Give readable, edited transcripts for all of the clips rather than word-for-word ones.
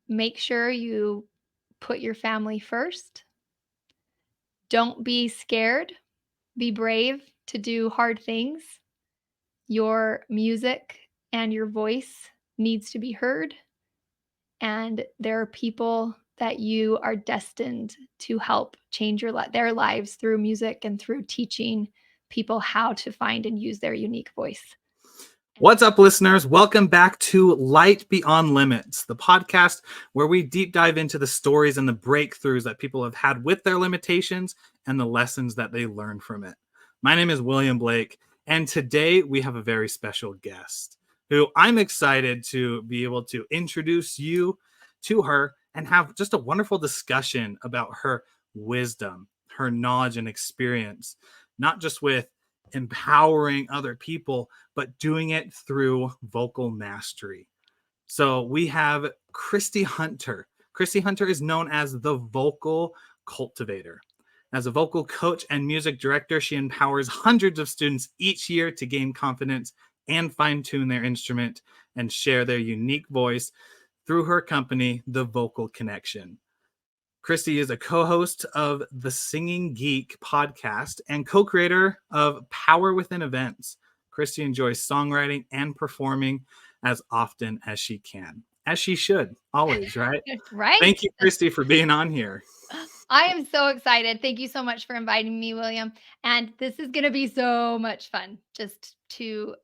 make sure you put your family first. Don't be scared. Be brave to do hard things. Your music and your voice needs to be heard. And there are people that you are destined to help change their lives through music and through teaching people how to find and use their unique voice. What's up, listeners? Welcome back to Light Beyond Limits, the podcast where we deep dive into the stories and the breakthroughs that people have had with their limitations and the lessons that they learned from it. My name is William Blake, and today we have a very special guest who I'm excited to be able to introduce you to her and have just a wonderful discussion about her wisdom, her knowledge and experience, not just with empowering other people, but doing it through vocal mastery. So we have Kristy Hunter. Kristy Hunter is known as the Vocal Cultivator. As a vocal coach and music director, she empowers hundreds of students each year to gain confidence and fine-tune their instrument and share their unique voice through her company, The Vocal Connection. Kristy is a co-host of the Singing Geek Podcast and co-creator of Power Within Events. Kristy enjoys songwriting and performing as often as she can, as she should, always, right? Right? Thank you, Kristy, for being on here. I am so excited. Thank you so much for inviting me, William. And this is going to be so much fun just to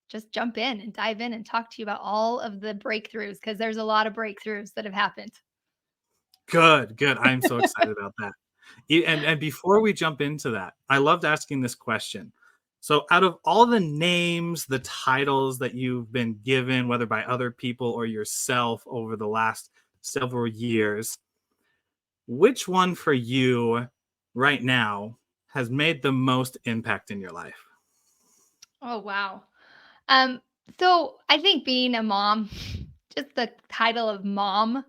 just jump in and dive in and talk to you about all of the breakthroughs, because there's a lot of breakthroughs that have happened. Good. I'm so excited about that. And before we jump into that, I loved asking this question. So out of all the names, the titles that you've been given, whether by other people or yourself over the last several years, which one for you right now has made the most impact in your life? Oh, wow. So I think being a mom, just the title of mom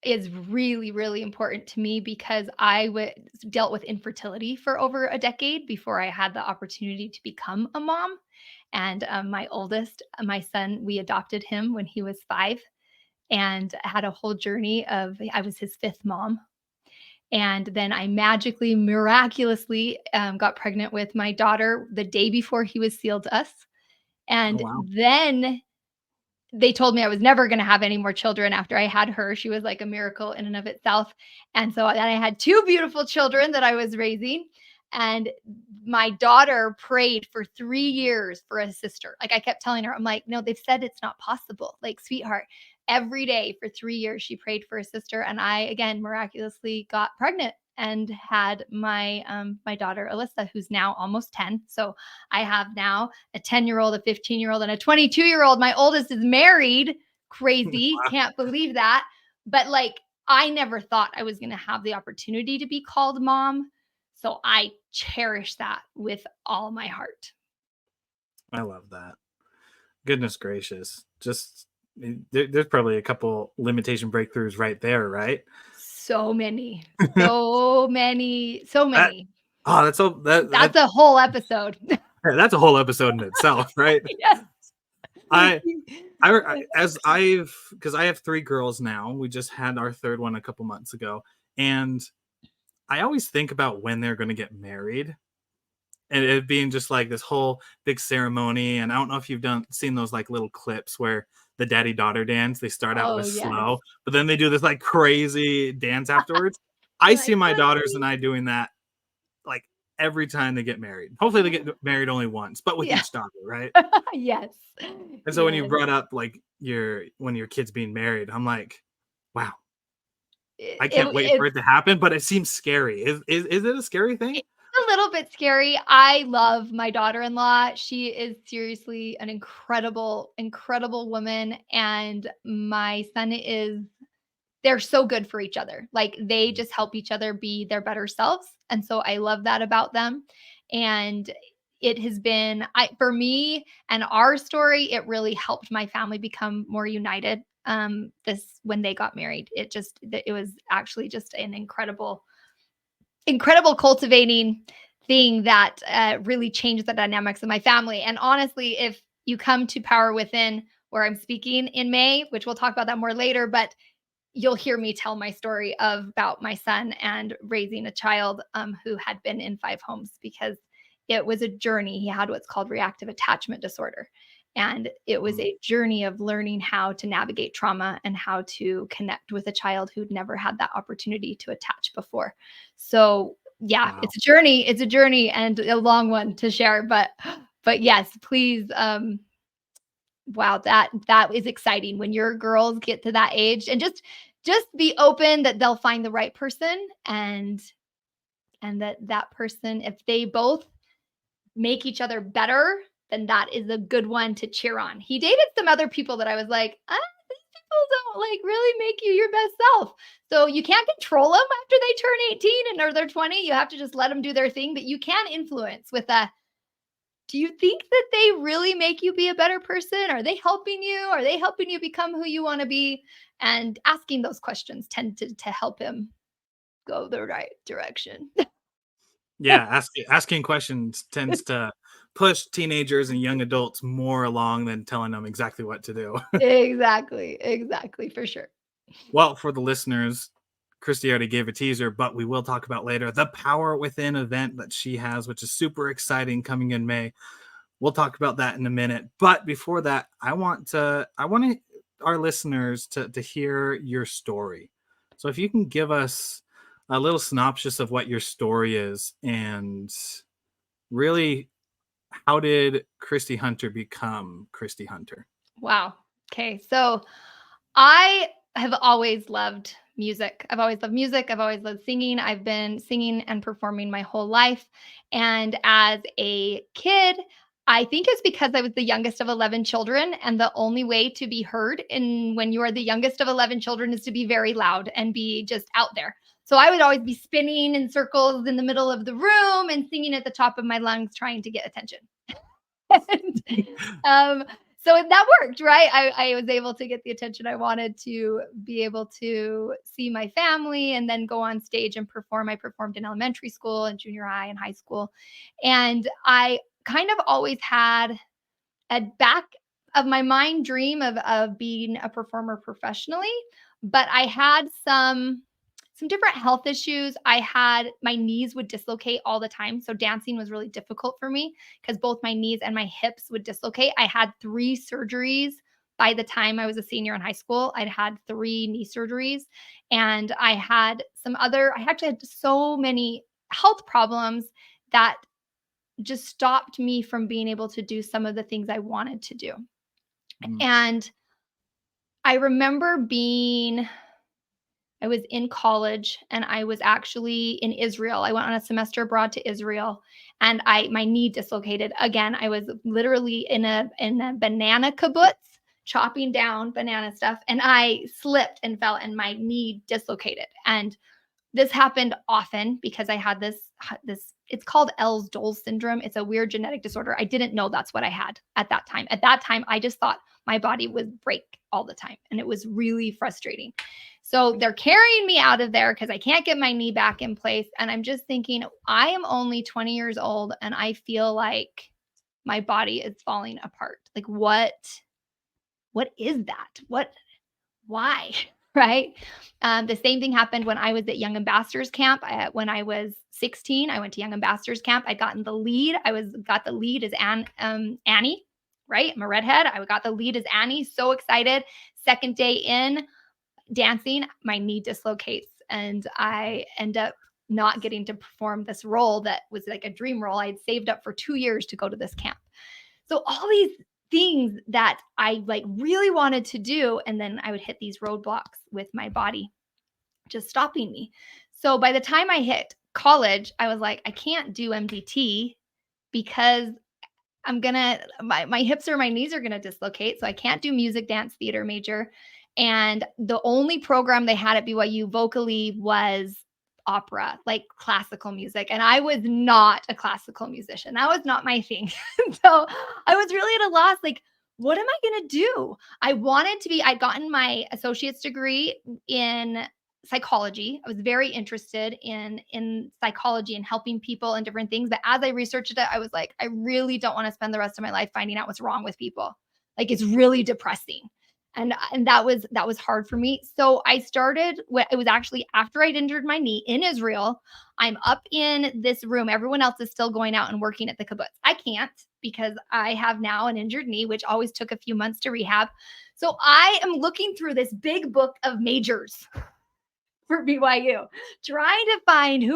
is really, really important to me because I dealt with infertility for over a decade before I had the opportunity to become a mom. And my oldest, my son, we adopted him when he was 5 and had a whole journey I was his 5th mom. And then I magically, miraculously got pregnant with my daughter the day before he was sealed to us. Oh, And wow. then they told me I was never going to have any more children after I had her. She was like a miracle in and of itself. And so then I had 2 beautiful children that I was raising. And my daughter prayed for 3 years for a sister. Like I kept telling her, I'm like, no, they've said it's not possible. Like, sweetheart, every day for 3 years, she prayed for a sister. And I, again, miraculously got pregnant and had my daughter Alyssa, who's now almost 10. So I have now a 10-year-old, a 15-year-old, and a 22-year-old. My oldest is married. Crazy. Wow. Can't believe that. But like, I never thought I was going to have the opportunity to be called mom. So I cherish that with all my heart. I love that. Goodness gracious. Just there's probably a couple limitation breakthroughs right there, right? So many. So many. So many. That's a whole episode. that's a whole episode in itself, right? Yes. Because I have 3 girls now. We just had our 3rd one a couple months ago, and I always think about when they're going to get married, and it being just like this whole big ceremony. And I don't know if you've seen those like little clips where the daddy-daughter dance. They start out with slow, but then they do this like crazy dance afterwards. I see my daughters and I doing that like every time they get married. Hopefully they get married only once, but with each daughter, right? Yes. And so when you brought up like when your kid's being married, I'm like, wow, I can't wait for it to happen, but it seems scary. Is it a scary thing? It's a little bit scary. I love my daughter-in-law. She is seriously an incredible, incredible woman. And my son they're so good for each other. Like they just help each other be their better selves. And so I love that about them. And it has been, for me and our story, it really helped my family become more united. When they got married, it was actually just an incredible cultivating thing that really changed the dynamics of my family. And honestly, if you come to Power Within, where I'm speaking in May, which we'll talk about that more later, but you'll hear me tell my story about my son and raising a child who had been in 5 homes, because it was a journey. He had what's called reactive attachment disorder. And it was a journey of learning how to navigate trauma and how to connect with a child who'd never had that opportunity to attach before. So yeah, Wow. it's a journey. It's a journey and a long one to share. But yes, please. Wow, that is exciting when your girls get to that age, and just be open that they'll find the right person, and that person, if they both make each other better, then that is a good one to cheer on. He dated some other people that I was like, these people don't like really make you your best self. So you can't control them after they turn 18 and or they're 20. You have to just let them do their thing, but you can influence with a, do you think that they really make you be a better person? Are they helping you? Are they helping you become who you want to be? And asking those questions tend to help him go the right direction. Yeah, asking questions tends to push teenagers and young adults more along than telling them exactly what to do. Exactly, for sure. Well, for the listeners, Kristy already gave a teaser, but we will talk about later the Power Within event that she has, which is super exciting, coming in May. We'll talk about that in a minute. But before that, I want our listeners to hear your story. So if you can give us a little synopsis of what your story is, and really, how did Kristy Hunter become Kristy Hunter? Wow. Okay. So I have always loved music. I've always loved music. I've always loved singing. I've been singing and performing my whole life. And as a kid, I think it's because I was the youngest of 11 children. And the only way to be heard when you are the youngest of 11 children is to be very loud and be just out there. So I would always be spinning in circles in the middle of the room and singing at the top of my lungs, trying to get attention. And, um, so that worked, right? I was able to get the attention I wanted to be able to see my family and then go on stage and perform. I performed in elementary school and junior high and high school. And I kind of always had a back of my mind dream of being a performer professionally, but I had some different health issues. I had my knees would dislocate all the time. So dancing was really difficult for me because both my knees and my hips would dislocate. I had 3 surgeries by the time I was a senior in high school. I'd had 3 knee surgeries, and I actually had so many health problems that just stopped me from being able to do some of the things I wanted to do. Mm. And I remember I was in college and I was actually in Israel. I went on a semester abroad to Israel, and my knee dislocated again. I was literally in a banana kibbutz chopping down banana stuff, and I slipped and fell and my knee dislocated. And this happened often because I had this it's called Ehlers-Danlos syndrome. It's a weird genetic disorder. I didn't know that's what I had at that time. At that time, I just thought my body would break all the time, and it was really frustrating. So they're carrying me out of there because I can't get my knee back in place. And I'm just thinking, I am only 20 years old and I feel like my body is falling apart. Like what is that? Why? Right? The same thing happened when I was at Young Ambassadors Camp. When I was 16, I went to Young Ambassadors Camp. I got in the lead. Got the lead as Annie, right? I'm a redhead. I got the lead as Annie. So excited. Second day in dancing, my knee dislocates, and I end up not getting to perform this role that was like a dream role. I had saved up for 2 years to go to this camp. So all these things that I like really wanted to do, and then I would hit these roadblocks with my body just stopping me. So by the time I hit college, I was like, I can't do MDT because my hips or my knees are gonna dislocate. So I can't do music, dance, theater major. And the only program they had at BYU vocally was opera, like classical music. And I was not a classical musician. That was not my thing. So I was really at a loss. Like, what am I going to do? I'd gotten my associate's degree in psychology. I was very interested in psychology and helping people and different things. But as I researched it, I was like, I really don't want to spend the rest of my life finding out what's wrong with people. Like, it's really depressing. And that was hard for me. So I started, it was actually after I'd injured my knee in Israel. I'm up in this room. Everyone else is still going out and working at the kibbutz. I can't because I have now an injured knee, which always took a few months to rehab. So I am looking through this big book of majors for BYU, trying to find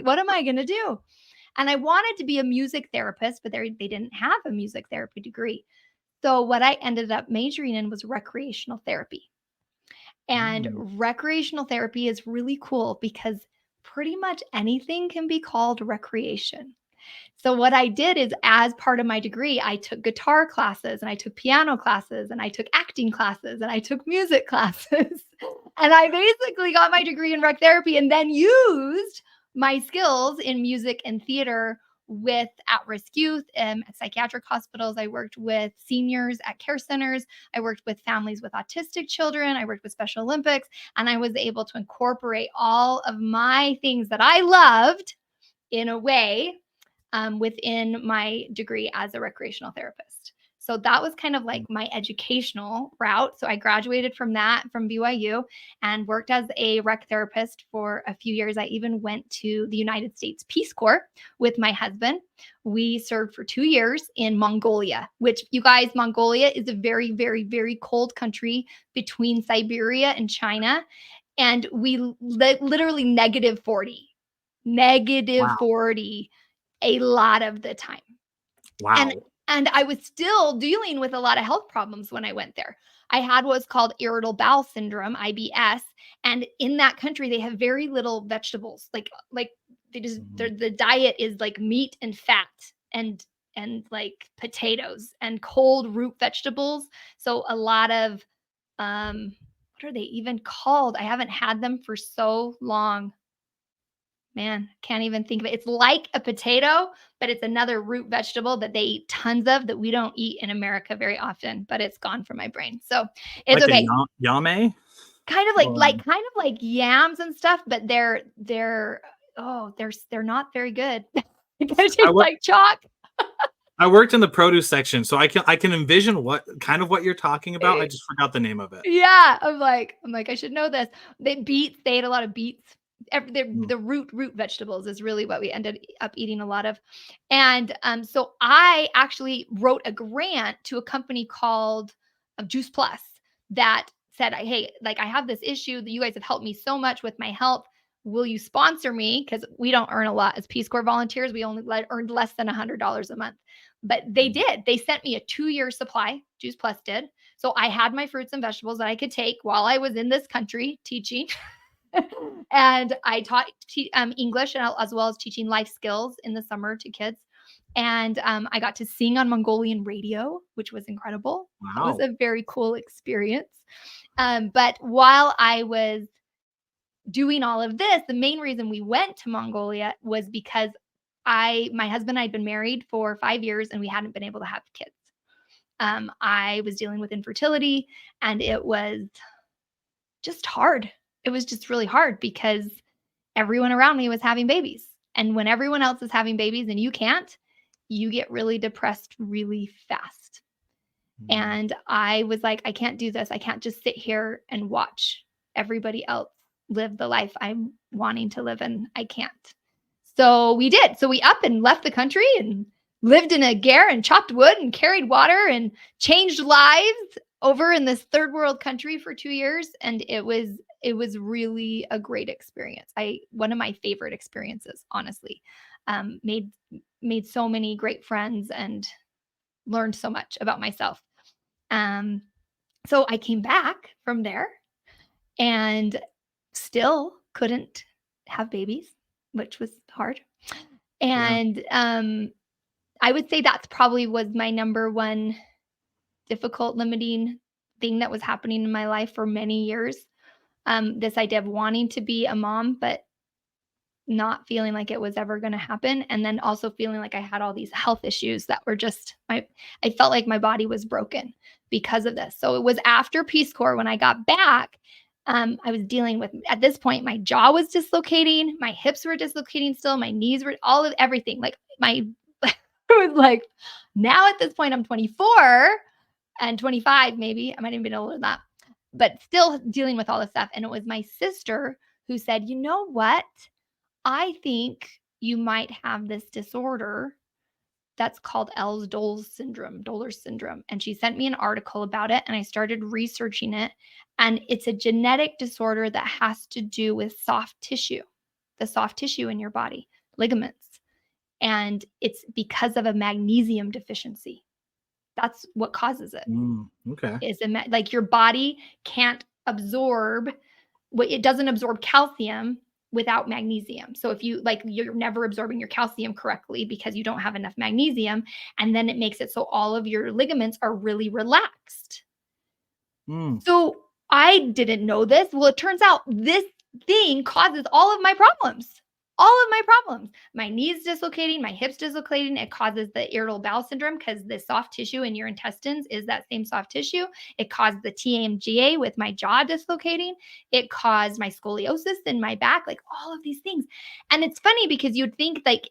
what am I going to do? And I wanted to be a music therapist, but they didn't have a music therapy degree. So what I ended up majoring in was recreational therapy. And recreational therapy is really cool because pretty much anything can be called recreation. So what I did is, as part of my degree, I took guitar classes and I took piano classes and I took acting classes and I took music classes. And I basically got my degree in rec therapy and then used my skills in music and theater with at-risk youth at psychiatric hospitals. I worked with seniors at care centers. I worked with families with autistic children. I worked with Special Olympics. And I was able to incorporate all of my things that I loved in a way within my degree as a recreational therapist. So that was kind of like my educational route. So I graduated from BYU and worked as a rec therapist for a few years. I even went to the United States Peace Corps with my husband. We served for 2 years in Mongolia, which, you guys, Mongolia is a very, very, very cold country between Siberia and China. And we literally -40 Wow. 40 a lot of the time. Wow. And I was still dealing with a lot of health problems when I went there. I had what's called irritable bowel syndrome, IBS, and in that country they have very little vegetables. Like they just the diet is like meat and fat and like potatoes and cold root vegetables. So a lot of what are they even called? I haven't had them for so long. Man, can't even think of it. It's like a potato, but it's another root vegetable that they eat tons of that we don't eat in America very often, but it's gone from my brain. So it's Like okay. yame? Kind of like yams and stuff, but they're not very good. They taste like chalk. I worked in the produce section, so I can envision what you're talking about. I just forgot the name of it. Yeah, I'm like, I should know this. They ate a lot of beets. The root vegetables is really what we ended up eating a lot of. And so I actually wrote a grant to a company called Juice Plus that said, hey, like, I have this issue that you guys have helped me so much with my health. Will you sponsor me? Because we don't earn a lot as Peace Corps volunteers. We only earned less than $100 a month. But they did. They sent me a 2-year supply. Juice Plus did. So I had my fruits and vegetables that I could take while I was in this country teaching. And I taught English as well as teaching life skills in the summer to kids. And I got to sing on Mongolian radio, which was incredible. Wow. It was a very cool experience. But while I was doing all of this, the main reason we went to Mongolia was because my husband and I had been married for 5 years and we hadn't been able to have kids. I was dealing with infertility and it was just hard. It was just really hard because everyone around me was having babies. And when everyone else is having babies and you can't, you get really depressed really fast. And I was like, I can't do this. I can't just sit here and watch everybody else live the life I'm wanting to live and I can't. So we did. So we up and left the country and lived in a ger and chopped wood and carried water and changed lives over in this third world country for 2 years. And it was really a great experience. One of my favorite experiences, honestly. Made so many great friends and learned so much about myself. So I came back from there and still couldn't have babies, which was hard. And I would say that's probably was my number one difficult limiting thing that was happening in my life for many years. This idea of wanting to be a mom, but not feeling like it was ever going to happen. And then also feeling like I had all these health issues that were just, I felt like my body was broken because of this. So it was after Peace Corps when I got back, I was dealing with, at this point, my jaw was dislocating, my hips were dislocating still, my knees were everything. Like it was like, now at this point, I'm 24. and 25 maybe. I might even be older than that, but still dealing with all this stuff. And it was my sister who said, you know what? I think you might have this disorder that's called Dohler's syndrome. And she sent me an article about it, and I started researching it. And it's a genetic disorder that has to do with soft tissue, the soft tissue in your body, ligaments. And it's because of a magnesium deficiency. That's what causes it. Okay. Like your body can't absorb it doesn't absorb calcium without magnesium. So if you like, you're never absorbing your calcium correctly because you don't have enough magnesium, and then it makes it so all of your ligaments are really relaxed. So I didn't know this. Well, it turns out this thing causes all of my problems. All of my problems. My knees dislocating, my hips dislocating. It causes the irritable bowel syndrome because the soft tissue in your intestines is that same soft tissue. It caused the TMGA with my jaw dislocating. It caused my scoliosis in my back, like all of these things. And it's funny because you'd think like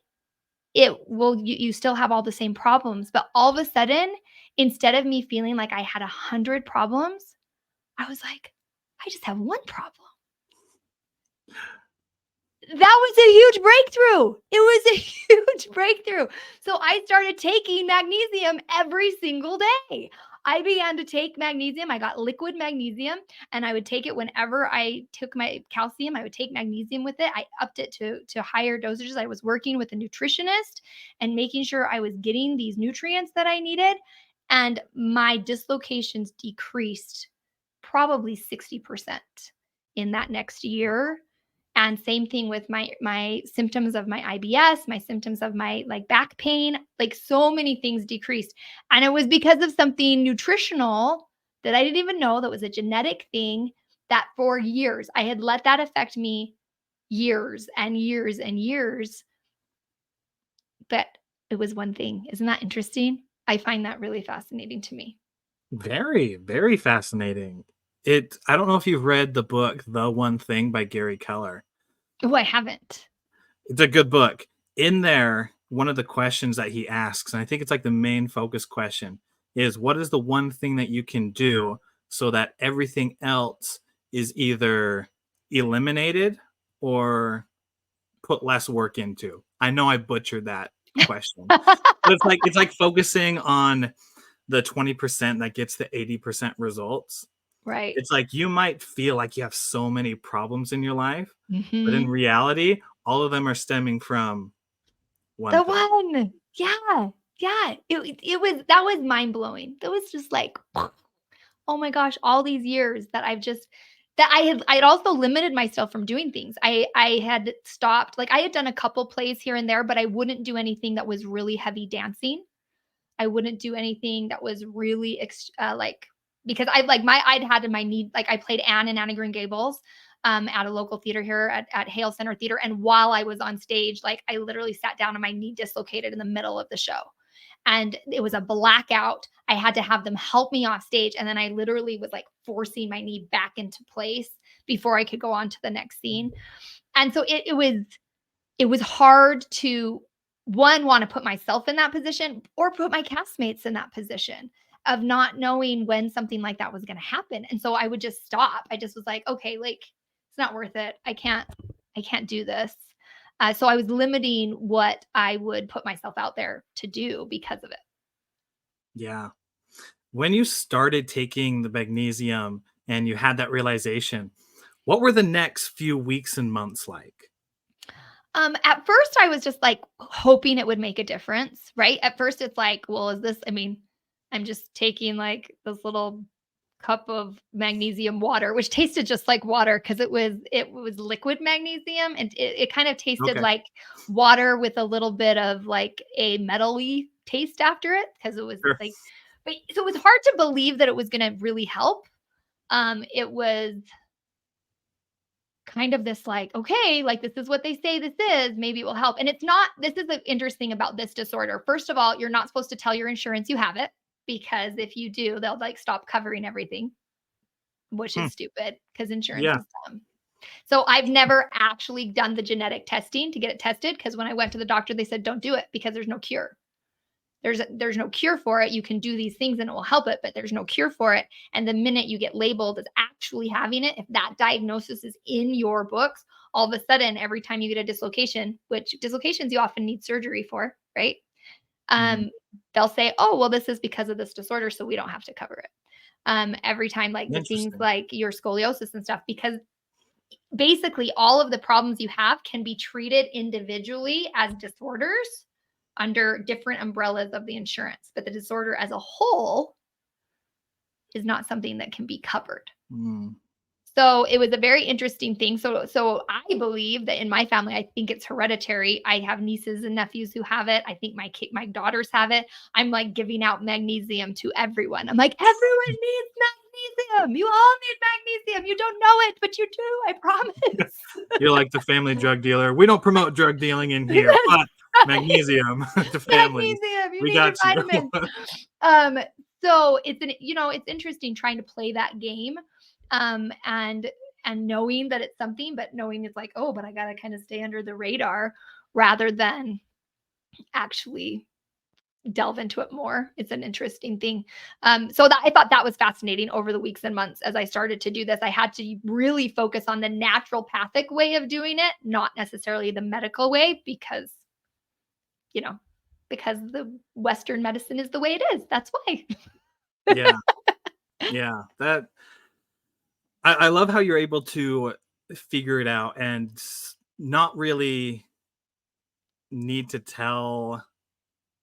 you still have all the same problems, but all of a sudden, instead of me feeling like I had 100 problems, I was like, I just have one problem. That was a huge breakthrough. It was a huge breakthrough. So I started taking magnesium every single day. I began to take magnesium. I got liquid magnesium, and I would take it whenever I took my calcium. I would take magnesium with it. I upped it to higher dosages. I was working with a nutritionist and making sure I was getting these nutrients that I needed. And my dislocations decreased probably 60% in that next year. And same thing with my symptoms of my IBS, my symptoms of my like back pain, like so many things decreased. And it was because of something nutritional that I didn't even know, that was a genetic thing, that for years I had let that affect me years and years and years. But it was one thing. Isn't that interesting? I find that really fascinating to me. Very, very fascinating. I don't know if you've read the book The One Thing by Gary Keller. Oh, I haven't. It's a good book. In there, one of the questions that he asks, and I think it's like the main focus question, is what is the one thing that you can do so that everything else is either eliminated or put less work into? I know I butchered that question. But it's like focusing on the 20% that gets the 80% results. Right. It's like you might feel like you have so many problems in your life, but in Mhm. reality, all of them are stemming from one The thing. one. Yeah. Yeah. That was mind-blowing. That was just like, oh my gosh, all these years that I'd also limited myself from doing things. I had stopped, like I had done a couple plays here and there, but I wouldn't do anything that was really heavy dancing. I wouldn't do anything that was really like, because I'd had in my knee, like I played Anne in Anne of Green Gables at a local theater here at Hale Center Theater. And while I was on stage, like I literally sat down and my knee dislocated in the middle of the show. And it was a blackout. I had to have them help me off stage. And then I literally was like forcing my knee back into place before I could go on to the next scene. And so it was hard to want to put myself in that position or put my castmates in that position of not knowing when something like that was going to happen. And so I would just stop. I just was like, okay, like it's not worth it. I can't do this. So I was limiting what I would put myself out there to do because of it. Yeah. When you started taking the magnesium and you had that realization, what were the next few weeks and months like? At first I was just like hoping it would make a difference, right? At first it's like, well, I'm just taking like this little cup of magnesium water, which tasted just like water because it was liquid magnesium, and it kind of tasted Okay. like water with a little bit of like a metally taste after it, because it was Sure. like, but so it was hard to believe that it was going to really help. It was kind of this like, okay, like this is what they say this is, maybe it will help. And it's not. This is the interesting about this disorder. First of all, you're not supposed to tell your insurance you have it, because if you do, they'll like stop covering everything, which Hmm. is stupid because insurance Yeah. is dumb. So I've never actually done the genetic testing to get it tested, because when I went to the doctor, they said don't do it because there's no cure. there's no cure for it. You can do these things and it will help it, but there's no cure for it. And the minute you get labeled as actually having it, if that diagnosis is in your books, all of a sudden, every time you get a dislocation, which dislocations you often need surgery for, right? They'll say, oh, well, this is because of this disorder, so we don't have to cover it. Every time, like the things like your scoliosis and stuff, because basically all of the problems you have can be treated individually as disorders under different umbrellas of the insurance, but the disorder as a whole is not something that can be covered. So it was a very interesting thing. So I believe that in my family, I think it's hereditary. I have nieces and nephews who have it. I think my daughters have it. I'm like giving out magnesium to everyone. I'm like, everyone needs magnesium. You all need magnesium. You don't know it, but you do. I promise. You're like the family drug dealer. We don't promote drug dealing in here, but magnesium to families. Magnesium. You We need got your vitamins. So it's interesting trying to play that game. And knowing that it's something, but knowing it's like, oh, but I got to kind of stay under the radar rather than actually delve into it more. It's an interesting thing. So that I thought that was fascinating over the weeks and months as I started to do this. I had to really focus on the naturopathic way of doing it, not necessarily the medical way, because the Western medicine is the way it is. That's why. Yeah. That I love how you're able to figure it out and not really need to tell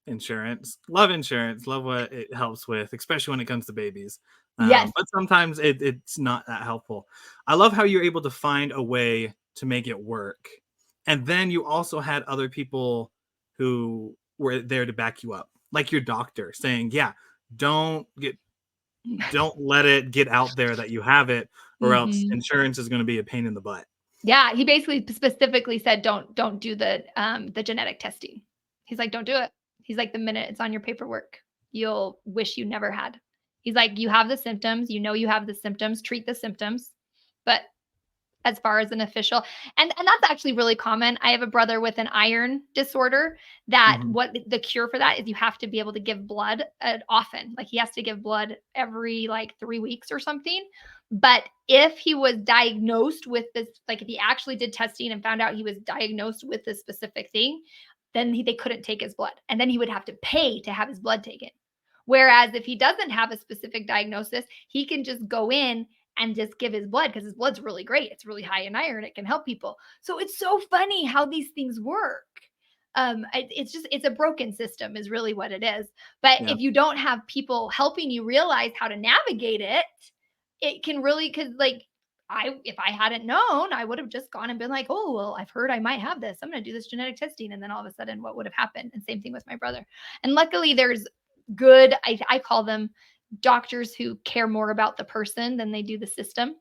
insurance. Love insurance, love what it helps with, especially when it comes to babies. Yes. But sometimes it's not that helpful. I love how you're able to find a way to make it work. And then you also had other people who were there to back you up, like your doctor saying, yeah, don't let it get out there that you have it, or else insurance is going to be a pain in the butt. Yeah, he basically specifically said, don't do the genetic testing. He's like, don't do it. He's like, the minute it's on your paperwork, you'll wish you never had. He's like, you have the symptoms, you have the symptoms, treat the symptoms. But as far as an official, and that's actually really common. I have a brother with an iron disorder that what the cure for that is you have to be able to give blood often. Like he has to give blood every like 3 weeks or something. But if he was diagnosed with this, like if he actually did testing and found out he was diagnosed with this specific thing, then they couldn't take his blood. And then he would have to pay to have his blood taken. Whereas if he doesn't have a specific diagnosis, he can just go in and just give his blood because his blood's really great. It's really high in iron. It can help people. So it's so funny how these things work. It's a broken system is really what it is. But if you don't have people helping you realize how to navigate it, it can really, because like if I hadn't known, I would have just gone and been like, oh, well, I've heard I might have this. I'm going to do this genetic testing. And then all of a sudden what would have happened? And same thing with my brother. And luckily there's good, I call them doctors who care more about the person than they do the system,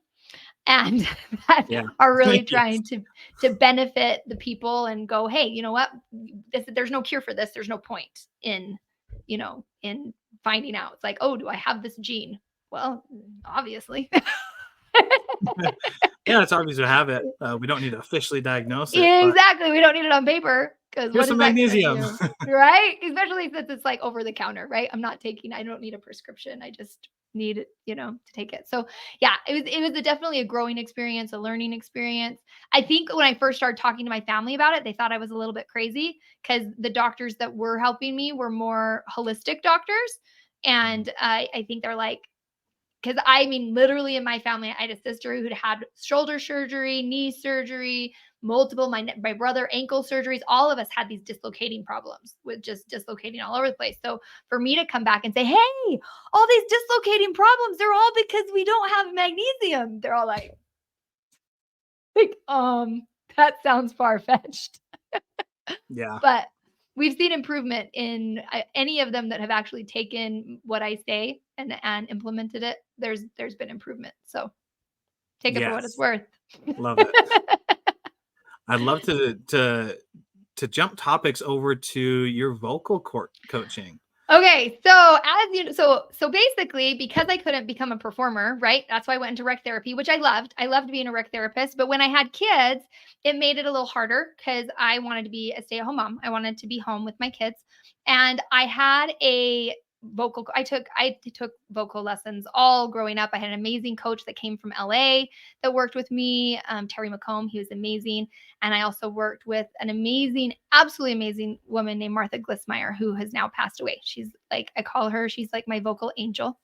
and that are really trying to benefit the people and go, hey, you know what? There's no cure for this. There's no point in finding out. It's like, oh, do I have this gene? Well, obviously. Yeah, it's obvious to have it. We don't need to officially diagnose it. Exactly. We don't need it on paper. Here's some magnesium. Right? Especially since it's like over the counter, right? I don't need a prescription. I just need to take it. So yeah, it was definitely a growing experience, a learning experience. I think when I first started talking to my family about it, they thought I was a little bit crazy because the doctors that were helping me were more holistic doctors. And I think they're like, because I mean, literally in my family, I had a sister who'd had shoulder surgery, knee surgery, multiple, my brother, ankle surgeries. All of us had these dislocating problems with just dislocating all over the place. So for me to come back and say, hey, all these dislocating problems, they're all because we don't have magnesium. They're all like, that sounds far-fetched. Yeah. But we've seen improvement in any of them that have actually taken what I say and implemented it. There's been improvement. So take it for what it's worth. Love it. I'd love to jump topics over to your vocal coaching. Okay, so as you so basically, because I couldn't become a performer, right? That's why I went into rec therapy, which I loved. I loved being a rec therapist, but when I had kids, it made it a little harder because I wanted to be a stay-at-home mom. I wanted to be home with my kids, and I had a vocal. I took vocal lessons all growing up. I had an amazing coach that came from LA that worked with me, Terry McComb. He was amazing. And I also worked with an amazing, absolutely amazing woman named Martha Glissmeyer, who has now passed away. She's like, I call her, she's like my vocal angel.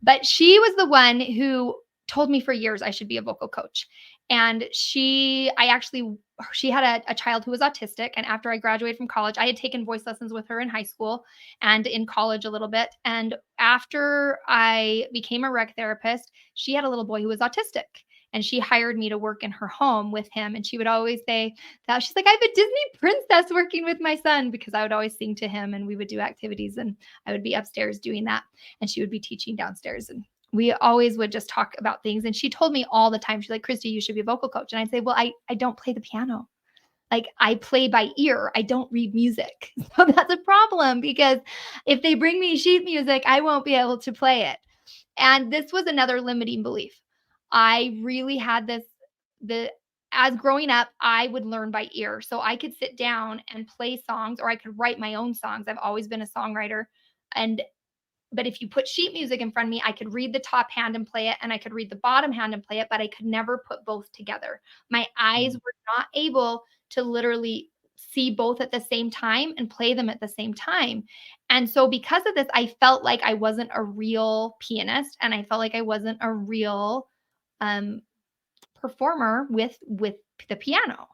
But she was the one who told me for years I should be a vocal coach. And she had a child who was autistic. And after I graduated from college, I had taken voice lessons with her in high school and in college a little bit. And after I became a rec therapist, she had a little boy who was autistic. And she hired me to work in her home with him. And she would always say that she's like, I have a Disney princess working with my son, because I would always sing to him and we would do activities and I would be upstairs doing that. And she would be teaching downstairs. And we always would just talk about things. And she told me all the time, she's like, Kristy, you should be a vocal coach. And I'd say, well, I don't play the piano. Like, I play by ear. I don't read music. So that's a problem, because if they bring me sheet music, I won't be able to play it. And this was another limiting belief. I really had as growing up, I would learn by ear. So I could sit down and play songs, or I could write my own songs. I've always been a songwriter. But if you put sheet music in front of me, I could read the top hand and play it, and I could read the bottom hand and play it, but I could never put both together. My eyes were not able to literally see both at the same time and play them at the same time. And so because of this, I felt like I wasn't a real pianist, and I felt like I wasn't a real um, performer with the piano.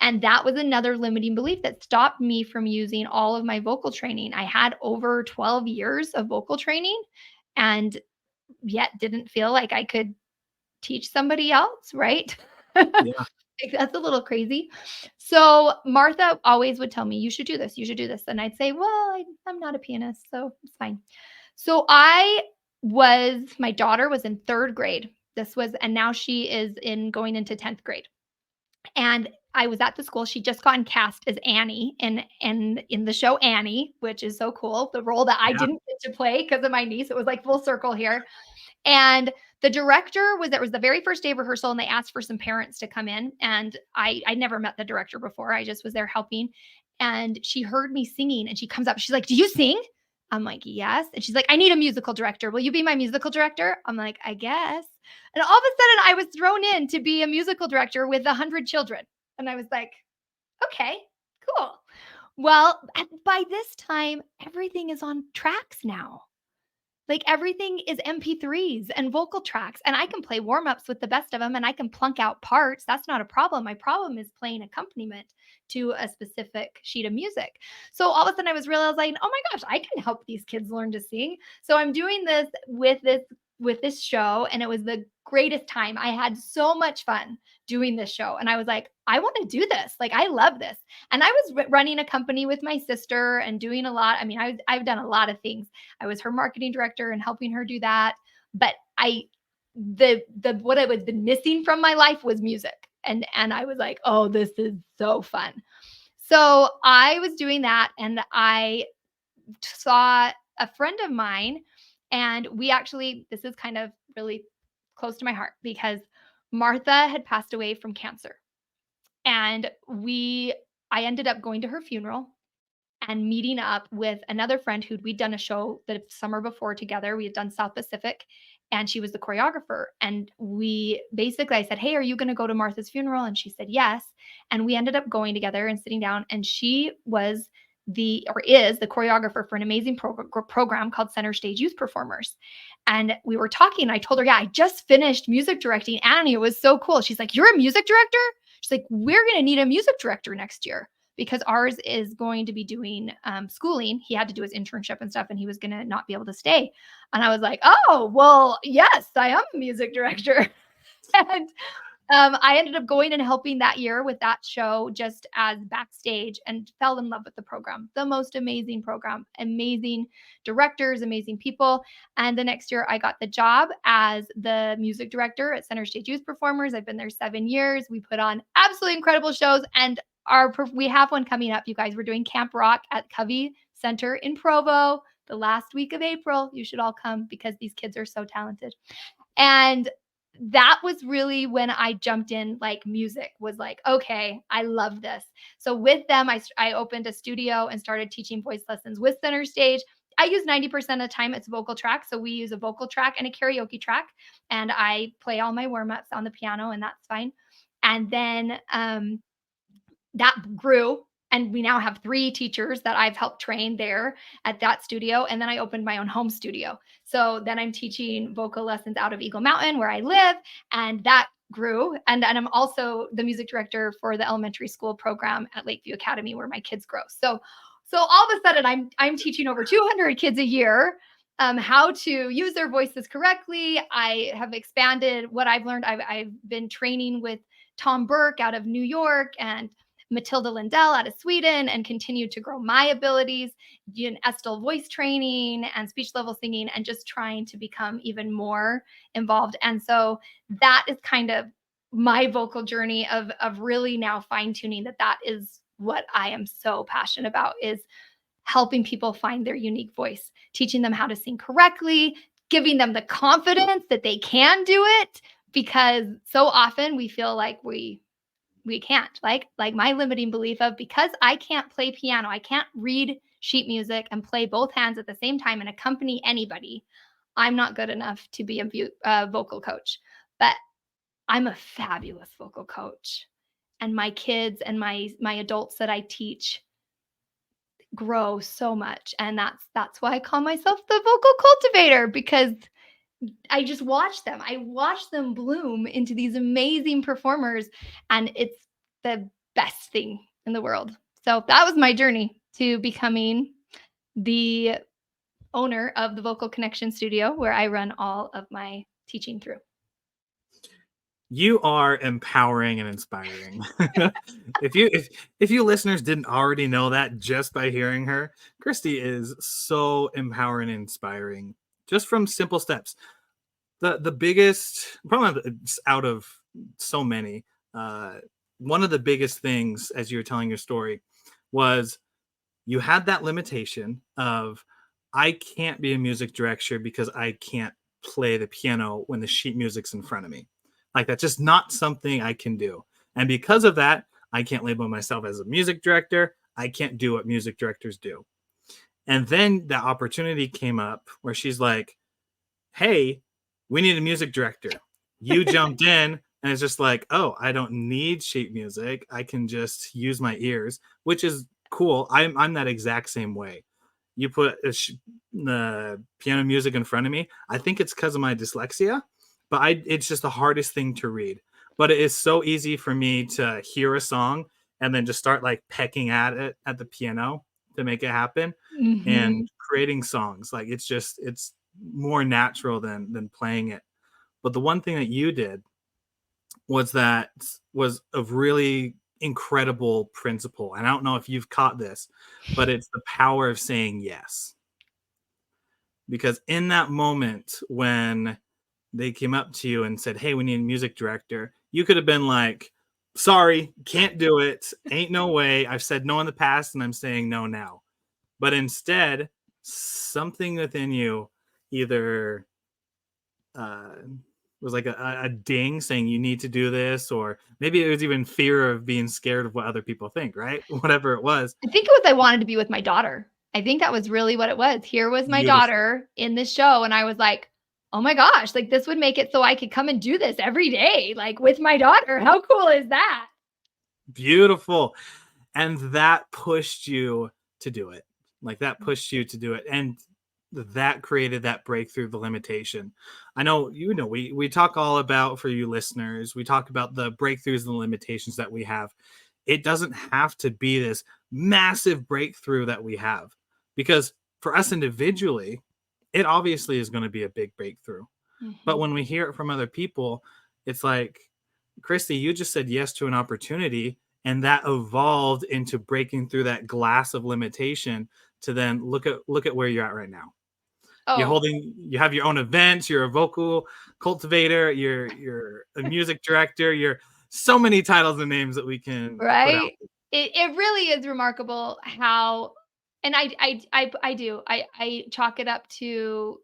And that was another limiting belief that stopped me from using all of my vocal training. I had over 12 years of vocal training and yet didn't feel like I could teach somebody else, right? Yeah. That's a little crazy. So Martha always would tell me, you should do this, you should do this. And I'd say, well, I'm not a pianist, so it's fine. So my daughter was in third grade. And now she is going into 10th grade. And I was at the school. She'd just gotten cast as Annie in the show Annie, which is so cool. The role that I Yeah. didn't get to play because of my niece. It was like full circle here. And the director was the very first day of rehearsal, and they asked for some parents to come in. And I never met the director before. I just was there helping. And she heard me singing, and she comes up. She's like, do you sing? I'm like, yes. And she's like, I need a musical director. Will you be my musical director? I'm like, I guess. And all of a sudden I was thrown in to be a musical director with 100 children. And I was like, okay, cool. Well, by this time, everything is on tracks now. Like, everything is MP3s and vocal tracks, and I can play warm-ups with the best of them, and I can plunk out parts. That's not a problem. My problem is playing accompaniment to a specific sheet of music. So all of a sudden I was realizing, oh my gosh, I can help these kids learn to sing. So I'm doing this with this show, and it was the greatest time. I had so much fun doing this show, and I was like, I want to do this. Like, I love this. And I was running a company with my sister and doing a lot. I mean, I've done a lot of things. I was her marketing director and helping her do that. But what I was been missing from my life was music. And I was like, oh, this is so fun. So I was doing that, and I saw a friend of mine, and this is kind of really close to my heart, because Martha had passed away from cancer. And I ended up going to her funeral and meeting up with another friend we'd done a show the summer before together. We had done South Pacific, and she was the choreographer. And I said, hey, are you going to go to Martha's funeral? And she said, yes. And we ended up going together and sitting down, and she is the choreographer for an amazing program called Center Stage Youth Performers. And we were talking, and I told her, yeah, I just finished music directing Annie. It was so cool. She's like, you're a music director? She's like, we're going to need a music director next year, because ours is going to be doing schooling. He had to do his internship and stuff, and he was going to not be able to stay. And I was like, oh, well, yes, I am a music director. And I ended up going and helping that year with that show just as backstage, and fell in love with the program. The most amazing program, amazing directors, amazing people. And the next year I got the job as the music director at Center Stage Youth Performers. I've been there 7 years. We put on absolutely incredible shows, and we have one coming up, you guys. We're doing Camp Rock at Covey Center in Provo. the last week of April. You should all come because these kids are so talented. And that was really when I jumped in, like music was like, okay, I love this. So with them, I opened a studio and started teaching voice lessons with Center Stage. I use 90% of the time it's vocal track. So we use a vocal track and a karaoke track. And I play all my warm-ups on the piano, and that's fine. And then that grew. And we now have 3 teachers that I've helped train there at that studio. And then I opened my own home studio. So then I'm teaching vocal lessons out of Eagle Mountain where I live. And that grew. And I'm also the music director for the elementary school program at Lakeview Academy where my kids grow. So all of a sudden I'm teaching over 200 kids a year how to use their voices correctly. I have expanded what I've learned. I've been training with Tom Burke out of New York and Matilda Lindell out of Sweden, and continued to grow my abilities, doing Estel voice training and speech level singing, and just trying to become even more involved. And so that is kind of my vocal journey of really now fine tuning that is what I am so passionate about, is helping people find their unique voice, teaching them how to sing correctly, giving them the confidence that they can do it, because so often we feel like we can't, like my limiting belief of, because I can't play piano, I can't read sheet music and play both hands at the same time and accompany anybody, I'm not good enough to be a vocal coach. But I'm a fabulous vocal coach, and my kids and my adults that I teach grow so much. And that's why I call myself the vocal cultivator, because I just watch them. I watch them bloom into these amazing performers, and it's the best thing in the world. So that was my journey to becoming the owner of the Vocal Connection Studio, where I run all of my teaching through. You are empowering and inspiring. if you listeners didn't already know that just by hearing her, Kristy is so empowering and inspiring just from simple steps. The biggest, probably out of so many, one of the biggest things as you were telling your story was you had that limitation of, I can't be a music director because I can't play the piano when the sheet music's in front of me. Like, that's just not something I can do. And because of that, I can't label myself as a music director. I can't do what music directors do. And then the opportunity came up where she's like, hey, we need a music director. You jumped in, and it's just like, oh, I don't need sheet music. I can just use my ears, which is cool. I'm that exact same way. You put the piano music in front of me. I think it's because of my dyslexia, but it's just the hardest thing to read. But it is so easy for me to hear a song and then just start like pecking at it at the piano to make it happen. Mm-hmm. And creating songs. Like, it's more natural than playing it. But the one thing that you did was a really incredible principle. And I don't know if you've caught this, but it's the power of saying yes. Because in that moment when they came up to you and said, hey, we need a music director, you could have been like, sorry, can't do it. Ain't no way. I've said no in the past and I'm saying no now. But instead, something within you either was like a ding saying you need to do this, or maybe it was even fear of being scared of what other people think, right? Whatever it was. I think it was I wanted to be with my daughter. I think that was really what it was. Here was my daughter in this show, and I was like, oh my gosh, like this would make it so I could come and do this every day, like with my daughter. How cool is that? Beautiful. And that pushed you to do it. Like, that pushed you to do it. And that created that breakthrough, the limitation. I know, we talk all about, for you listeners, we talk about the breakthroughs and the limitations that we have. It doesn't have to be this massive breakthrough that we have, because for us individually, it obviously is going to be a big breakthrough. Mm-hmm. But when we hear it from other people, it's like, Kristy, you just said yes to an opportunity, and that evolved into breaking through that glass of limitation to then look at where you're at right now. Oh. You have your own events, you're a vocal cultivator, you're a music director, you're so many titles and names that we can right. It really is remarkable how And I do. I chalk it up to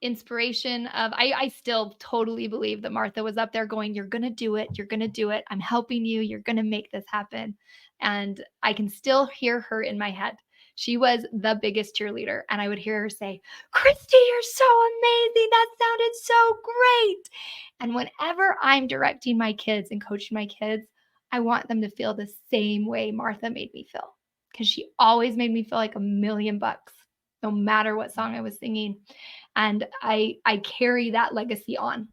inspiration of I still totally believe that Martha was up there going, "You're gonna do it. You're gonna do it. I'm helping you. You're gonna make this happen." And I can still hear her in my head. She was the biggest cheerleader. And I would hear her say, "Kristy, you're so amazing. That sounded so great." And whenever I'm directing my kids and coaching my kids, I want them to feel the same way Martha made me feel, because she always made me feel like $1,000,000 no matter what song I was singing. And I carry that legacy on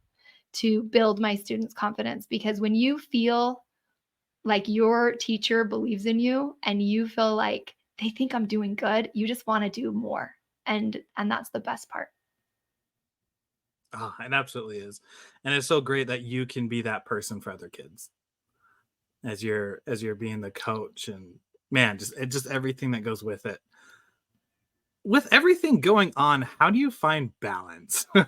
to build my students' confidence, because when you feel like your teacher believes in you and you feel like they think I'm doing good, you just want to do more. And that's the best part. Oh, it absolutely is. And it's so great that you can be that person for other kids as you're being the coach, and man, just everything that goes with it. With everything going on, how do you find balance? Oh,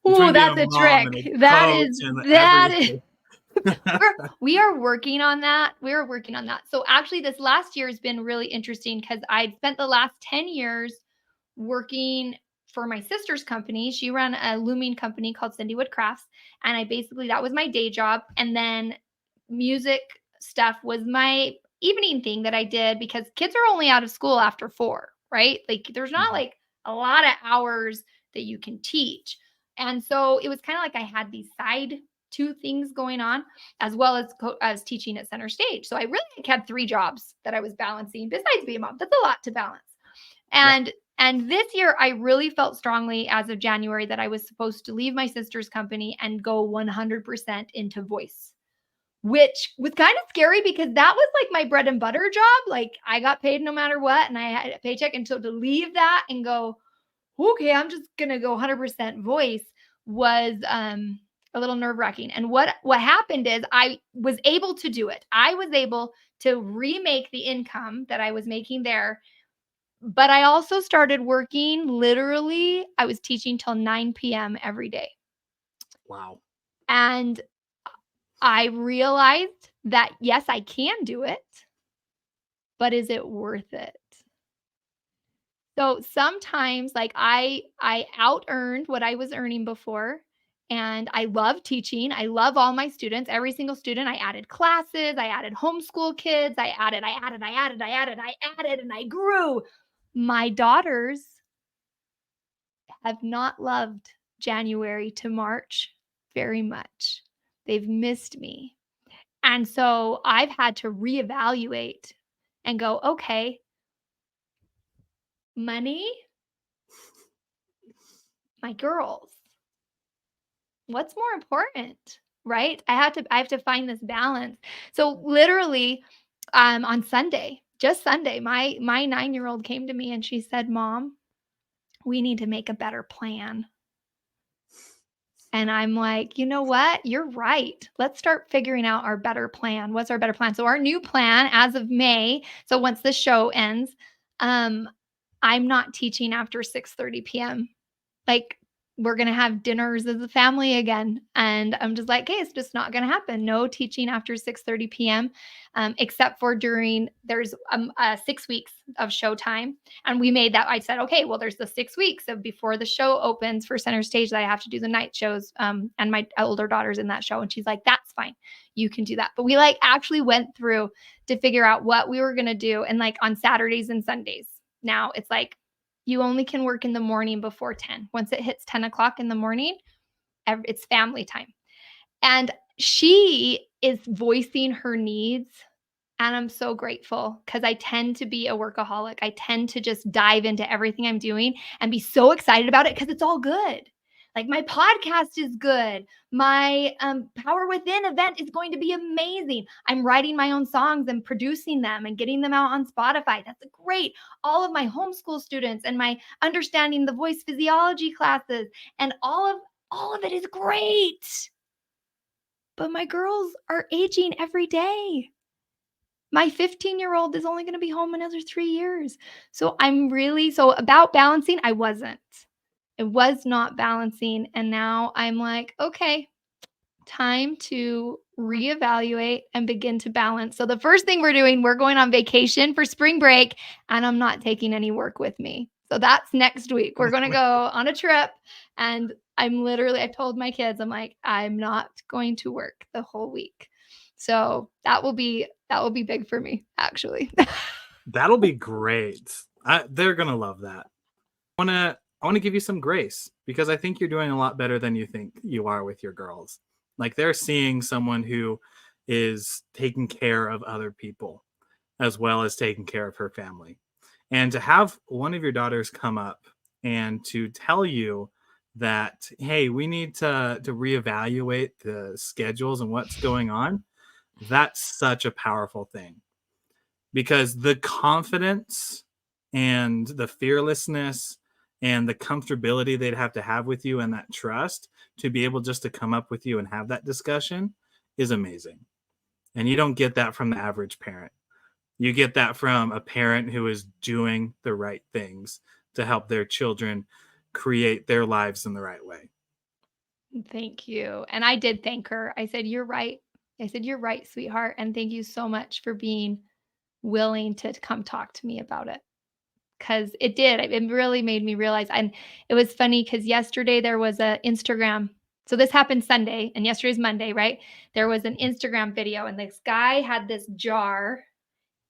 Between being a that's a mom and trick. a That coach is and that is everything. we are working on that. We're working on that. So actually this last year has been really interesting because I'd spent the last 10 years working for my sister's company. She ran a looming company called Cindywood Crafts. And I basically, that was my day job. And then music stuff was my evening thing that I did, because kids are only out of school after 4, right? Like there's not Mhm. like a lot of hours that you can teach. And so it was kind of like I had these side 2 things going on, as well as teaching at center stage. So I really had 3 jobs that I was balancing besides being a mom. That's a lot to balance. Yeah. And this year I really felt strongly as of January that I was supposed to leave my sister's company and go 100% into voice, which was kind of scary because that was like my bread and butter job. Like I got paid no matter what and I had a paycheck. And so to leave that and go, okay, I'm just going to go 100% voice was a little nerve-wracking. And what happened is I was able to do it. I was able to remake the income that I was making there, but I also started working literally, I was teaching till 9 p.m. every day. Wow. And I realized that yes, I can do it, but is it worth it? So sometimes like I out earned what I was earning before, and I love teaching. I love all my students, every single student. I added classes, I added homeschool kids, I added, and I grew. My daughters have not loved January to March very much. They've missed me. And so I've had to reevaluate and go, okay, money, my girls, what's more important? Right? I have to find this balance. So literally on Sunday, just Sunday, my 9-year-old came to me and she said, "Mom, we need to make a better plan." And I'm like, "You know what? You're right. Let's start figuring out our better plan. What's our better plan?" So our new plan as of May, so once the show ends, um, I'm not teaching after 6:30 PM. Like, we're gonna have dinners as a family again, and I'm just like, "Hey, it's just not gonna happen. No teaching after 6:30 PM, except for there's, 6 weeks of showtime." And we made that I said, "Okay, well, there's the 6 weeks of before the show opens for center stage that I have to do the night shows," and my older daughter's in that show, and she's like, "That's fine. You can do that." But we, like, actually went through to figure out what we were gonna do, and, like, on Saturdays and Sundays. Now it's like, you only can work in the morning before 10. Once it hits 10 o'clock in the morning, it's family time. And she is voicing her needs. And I'm so grateful because I tend to be a workaholic. I tend to just dive into everything I'm doing and be so excited about it because it's all good. Like my podcast is good. My Power Within event is going to be amazing. I'm writing my own songs and producing them and getting them out on Spotify. That's great. All of my homeschool students and my understanding the voice physiology classes and all of it is great. But my girls are aging every day. My 15-year-old is only going to be home another 3 years. So so about balancing, I wasn't. It was not balancing. And now I'm like, okay, time to reevaluate, and begin to balance. So the first thing we're doing, we're going on vacation for spring break, and I'm not taking any work with me. So that's next week. We're going to go on a trip, and I told my kids, I'm like, I'm not going to work the whole week. So that will be big for me, actually. That'll be great. They're gonna love that. I want to give you some grace because I think you're doing a lot better than you think you are with your girls. Like they're seeing someone who is taking care of other people as well as taking care of her family. And to have one of your daughters come up and to tell you that, hey, we need to reevaluate the schedules and what's going on, that's such a powerful thing. Because the confidence and the fearlessness and the comfortability they'd have to have with you and that trust to be able just to come up with you and have that discussion is amazing. And you don't get that from the average parent. You get that from a parent who is doing the right things to help their children create their lives in the right way. Thank you. And I did thank her. I said, "You're right." I said, "You're right, sweetheart. And thank you so much for being willing to come talk to me about it." Because it really made me realize. And it was funny because yesterday there was a Instagram. So this happened Sunday and yesterday's Monday, right? There was an Instagram video and this guy had this jar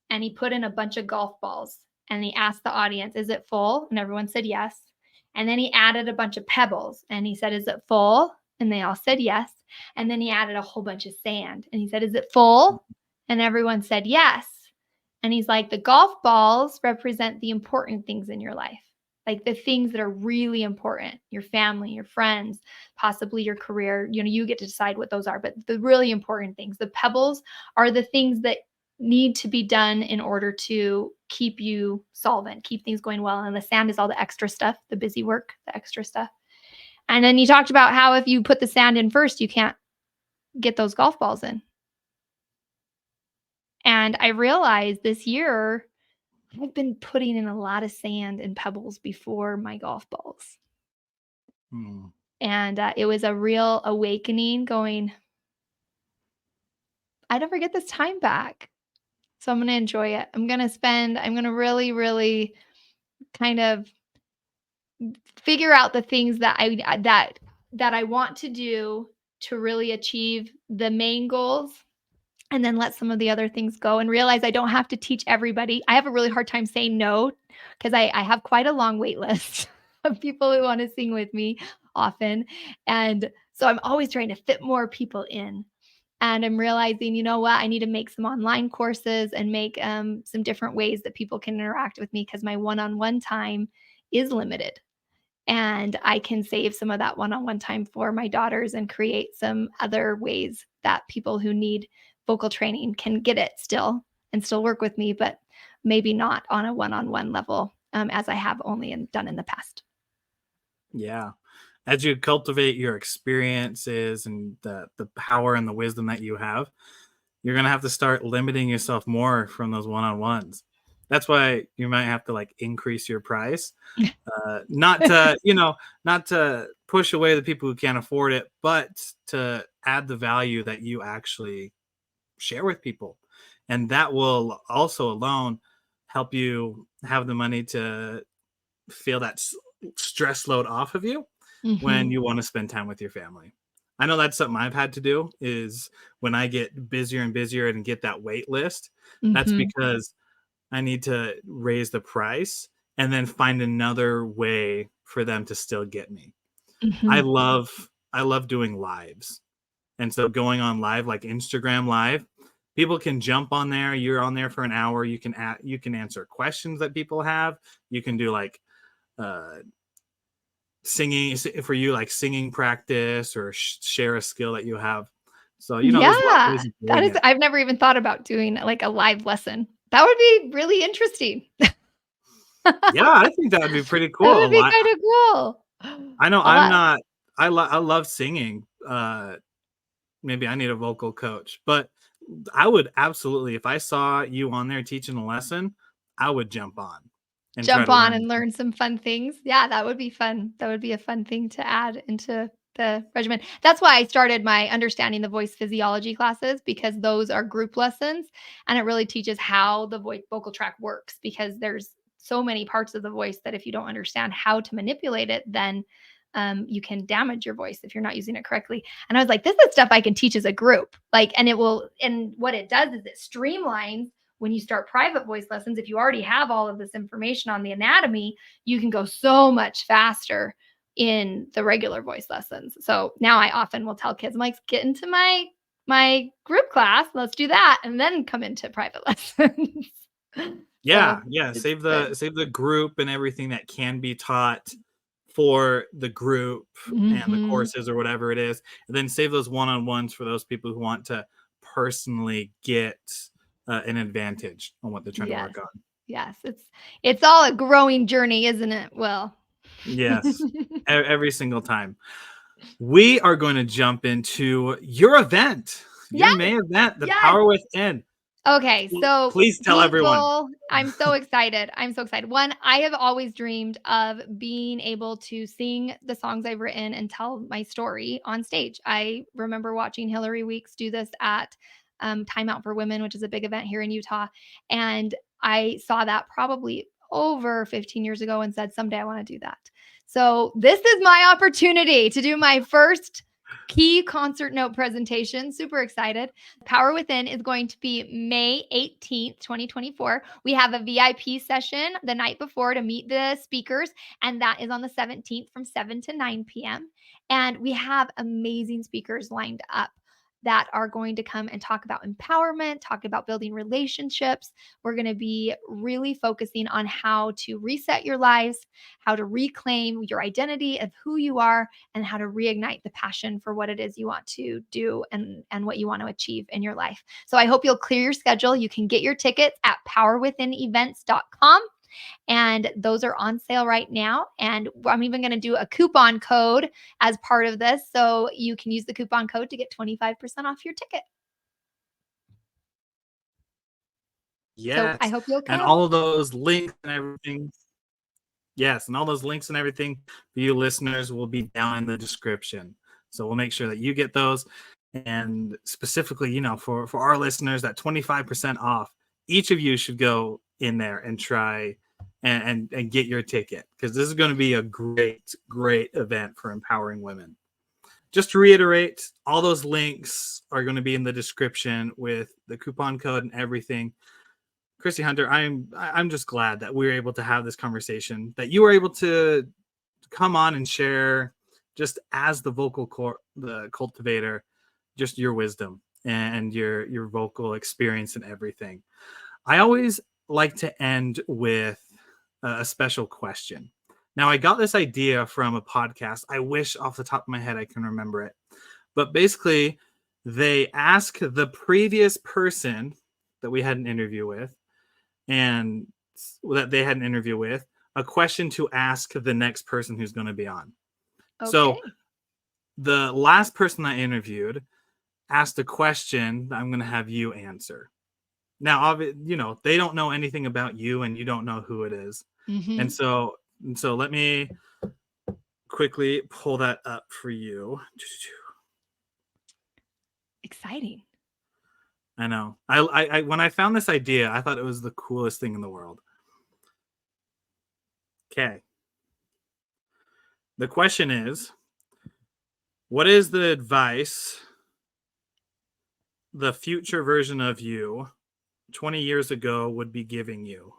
and he put in a bunch of golf balls and he asked the audience, "Is it full?" And everyone said yes. And then he added a bunch of pebbles and he said, "Is it full?" And they all said yes. And then he added a whole bunch of sand and he said, "Is it full?" And everyone said yes. And he's like, the golf balls represent the important things in your life, like the things that are really important, your family, your friends, possibly your career. You get to decide what those are, but the really important things, the pebbles are the things that need to be done in order to keep you solvent, keep things going well. And the sand is all the extra stuff, the busy work, the extra stuff. And then he talked about how if you put the sand in first, you can't get those golf balls in. And I realized this year I've been putting in a lot of sand and pebbles before my golf balls. And it was a real awakening going, I never get this time back. So I'm going to enjoy it. I'm going to really, really kind of figure out the things that I want to do to really achieve the main goals, and then let some of the other things go and realize I don't have to teach everybody. I have a really hard time saying no because I have quite a long wait list of people who want to sing with me often. And so I'm always trying to fit more people in. And I'm realizing, you know what, I need to make some online courses and make some different ways that people can interact with me because my one-on-one time is limited. And I can save some of that one-on-one time for my daughters and create some other ways that people who need vocal training can get it still and still work with me, but maybe not on a one-on-one level as I have only done in the past. Yeah. As you cultivate your experiences and the power and the wisdom that you have, you're going to have to start limiting yourself more from those one-on-ones. That's why you might have to increase your price, not to, not to push away the people who can't afford it, but to add the value that you actually share with people. And that will also alone help you have the money to feel that stress load off of you when you want to spend time with your family. I know that's something I've had to do is when I get busier and busier and get that wait list, that's because I need to raise the price and then find another way for them to still get me. I love doing lives. And so going on live, like Instagram live, people can jump on there. You're on there for an hour. You can answer questions that people have. You can do singing for you, like singing practice or share a skill that you have. So, there's a lot of ways of doing it. I've never even thought about doing like a live lesson. That would be really interesting. Yeah, I think that would be pretty cool. That would be kind of cool. I know I love singing. Maybe I need a vocal coach, but I would absolutely, if I saw you on there teaching a lesson, I would jump on. And learn some fun things. Yeah, that would be fun. That would be a fun thing to add into the regimen. That's why I started my understanding the voice physiology classes, because those are group lessons and it really teaches how the vocal tract works, because there's so many parts of the voice that if you don't understand how to manipulate it, then you can damage your voice if you're not using it correctly. And I was like, this is stuff I can teach as a group. Like, and what it does is it streamlines when you start private voice lessons. If you already have all of this information on the anatomy, you can go so much faster in the regular voice lessons. So now I often will tell kids, I'm like, get into my group class, let's do that, and then come into private lessons. Yeah, So yeah. it's Save good. the group and everything that can be taught for the group and the Mhm. courses or whatever it is, and then save those one-on-ones for those people who want to personally get an advantage on what they're trying to Yes. work on. Yes. It's all a growing journey, isn't it? Well. Yes, every single time. We are going to jump into your event, your Yes. main event, the Yes. Power Within. Okay, so Please tell everyone. people, I'm so excited. I'm so excited. One, I have always dreamed of being able to sing the songs I've written and tell my story on stage. I remember watching Hillary Weeks do this at Time Out for Women, which is a big event here in Utah. And I saw that probably over 15 years ago and said, someday I want to do that. So this is my opportunity to do my first key concert note presentation. Super excited. Power Within is going to be May 18th, 2024. We have a VIP session the night before to meet the speakers, and that is on the 17th from 7 to 9 p.m. And we have amazing speakers lined up that are going to come and talk about empowerment, talk about building relationships. We're going to be really focusing on how to reset your lives, how to reclaim your identity of who you are, and how to reignite the passion for what it is you want to do and what you want to achieve in your life. So I hope you'll clear your schedule. You can get your tickets at powerwithinevents.com. And those are on sale right now. And I'm even going to do a coupon code as part of this. So you can use the coupon code to get 25% off your ticket. So I Yes, hope you'll and come. all of those links and everything. Yes, and all those links and everything for you listeners will be down in the description. So we'll make sure that you get those. And specifically, for our listeners, that 25% off, each of you should go in there and try and get your ticket, because this is going to be a great, great event for empowering women. Just to reiterate, all those links are going to be in the description with the coupon code and everything. Kristy Hunter, I'm just glad that we were able to have this conversation, that you were able to come on and share, just as the the cultivator, just your wisdom and your vocal experience and everything. I always like to end with a special question. Now, I got this idea from a podcast. I wish off the top of my head I can remember it. But basically, they ask the previous person that we had an interview with, and that they had an interview with, a question to ask the next person who's going to be on. So Okay. the last person I interviewed asked a question that I'm going to have you answer. Now, they don't know anything about you, and you don't know who it is. And Mm-hmm. so let me quickly pull that up for you. Exciting. I know. I when I found this idea, I thought it was the coolest thing in the world. Okay. The question is, what is the advice the future version of you 20 years ago would be giving you?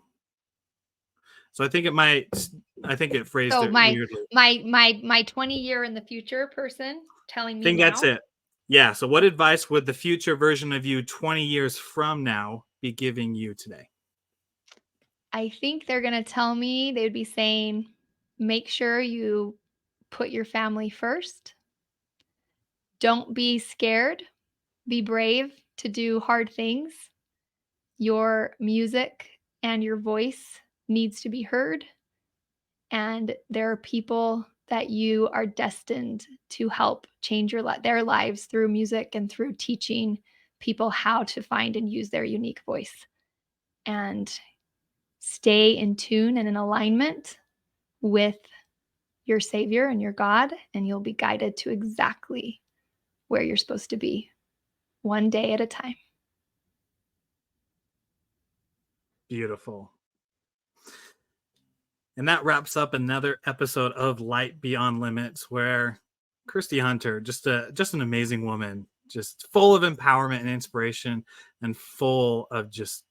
So I think it phrased So it weirdly. my 20-year in the future person telling I me think that's now. it. Yeah. So what advice would the future version of you 20 years from now be giving you today? I think they're going to tell me, they would be saying, make sure you put your family first. Don't be scared. Be brave to do hard things. Your music and your voice needs to be heard. And there are people that you are destined to help change their lives through music and through teaching people how to find and use their unique voice. And stay in tune and in alignment with your Savior and your God, and you'll be guided to exactly where you're supposed to be, one day at a time. Beautiful. And that wraps up another episode of Light Beyond Limits, where Kristy Hunter, just an amazing woman, just full of empowerment and inspiration, and full of just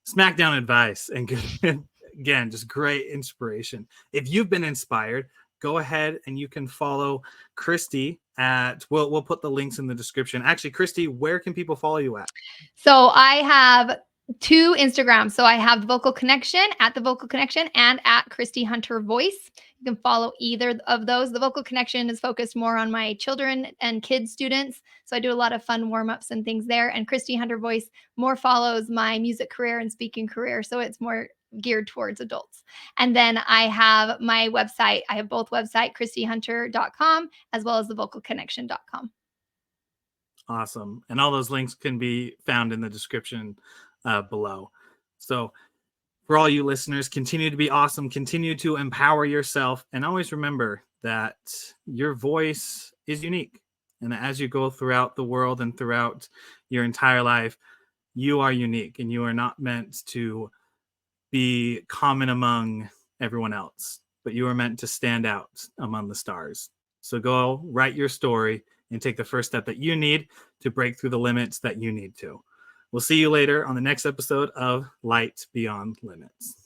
smackdown advice and good, again, just great inspiration. If you've been inspired, go ahead and you can follow Kristy at, we'll put the links in the description. Actually, Kristy, where can people follow you at? So I have 2 Instagrams. So I have the Vocal Connection, at the Vocal Connection, and at Kristy Hunter Voice. You can follow either of those. The Vocal Connection is focused more on my children and kids students. So I do a lot of fun warm-ups and things there. And Kristy Hunter Voice more follows my music career and speaking career. So it's more geared towards adults. And then I have my website. I have both website, KristyHunter.com, as well as the vocalconnection.com. Awesome. And all those links can be found in the description below. So for all you listeners, continue to be awesome, continue to empower yourself, and always remember that your voice is unique. And as you go throughout the world and throughout your entire life, you are unique, and you are not meant to be common among everyone else, but you are meant to stand out among the stars. So go write your story and take the first step that you need to break through the limits that you need to. We'll see you later on the next episode of Light Beyond Limits.